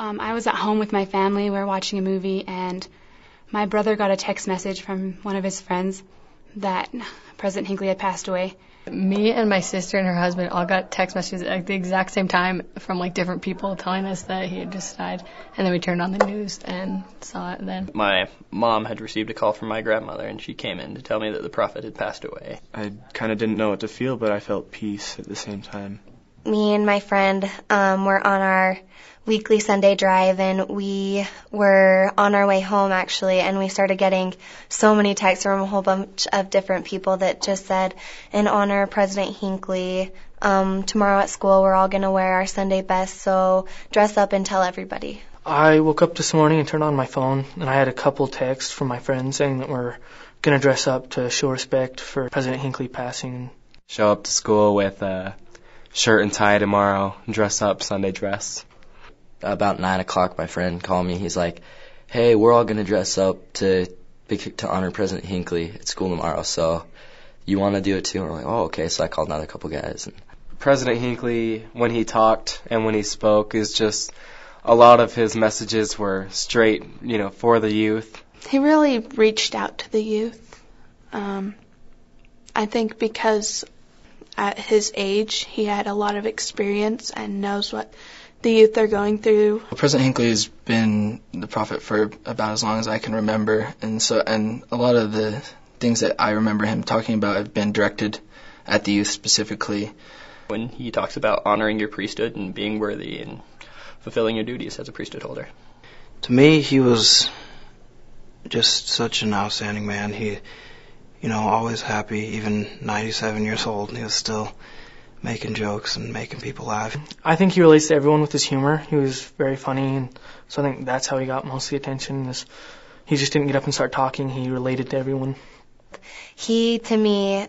I was at home with my family. We were watching a movie, and my brother got a text message from one of his friends that President Hinckley had passed away. Me and my sister and her husband all got text messages at the exact same time from like different people telling us that he had just died. And then we turned on the news and saw it then. My mom had received a call from my grandmother, and she came in to tell me that the prophet had passed away. I kind of didn't know what to feel, but I felt peace at the same time. Me and my friend were on our weekly Sunday drive, and we were on our way home, actually, and we started getting so many texts from a whole bunch of different people that just said, in honor of President Hinckley, tomorrow at school we're all going to wear our Sunday best, so dress up and tell everybody. I woke up this morning and turned on my phone, and I had a couple texts from my friends saying that we're going to dress up to show respect for President Hinckley passing. Show up to school with a shirt and tie tomorrow, dress up, Sunday dress. About 9 o'clock, my friend called me. He's like, hey, we're all going to dress up to honor President Hinckley at school tomorrow, so you want to do it too? And we're like, oh, okay. So I called another couple guys. President Hinckley, when he talked and when he spoke, is just a lot of his messages were straight, for the youth. He really reached out to the youth. I think because at his age, he had a lot of experience and knows what the youth are going through. President Hinckley has been the prophet for about as long as I can remember, and a lot of the things that I remember him talking about have been directed at the youth specifically. When he talks about honoring your priesthood and being worthy and fulfilling your duties as a priesthood holder. To me, he was just such an outstanding man. He, always happy, even 97 years old, he was still making jokes and making people laugh. I think he relates to everyone with his humor. He was very funny, and so I think that's how he got most of the attention. He just didn't get up and start talking. He related to everyone. He, to me,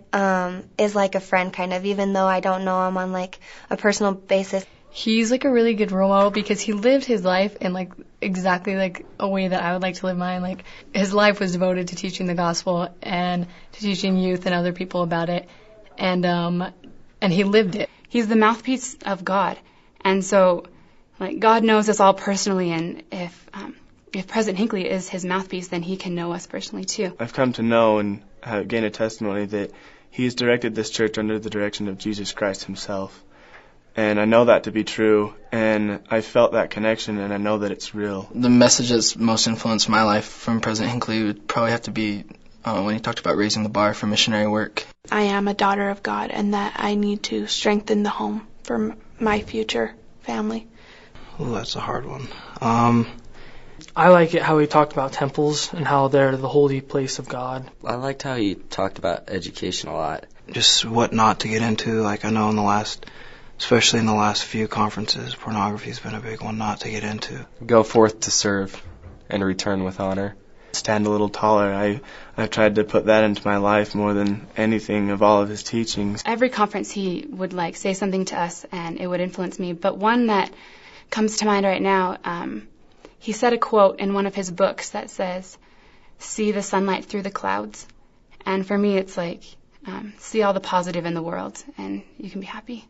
is like a friend, kind of, even though I don't know him on, like, a personal basis. He's like a really good role model because he lived his life in like exactly like a way that I would like to live mine. Like his life was devoted to teaching the gospel and to teaching youth and other people about it. And he lived it. He's the mouthpiece of God. And so, like, God knows us all personally, and if President Hinckley is his mouthpiece, then he can know us personally too. I've come to know and gain a testimony that he has directed this church under the direction of Jesus Christ himself. And I know that to be true, and I felt that connection, and I know that it's real. The message that's most influenced my life from President Hinckley would probably have to be when he talked about raising the bar for missionary work. I am a daughter of God, and that I need to strengthen the home for my future family. Ooh, that's a hard one. I like it how he talked about temples and how they're the holy place of God. I liked how he talked about education a lot. Just what not to get into. Like I know especially in the last few conferences, pornography's been a big one not to get into. Go forth to serve and return with honor. Stand a little taller. I've tried to put that into my life more than anything of all of his teachings. Every conference he would say something to us, and it would influence me. But one that comes to mind right now, he said a quote in one of his books that says, "See the sunlight through the clouds." And for me, it's like, see all the positive in the world, and you can be happy.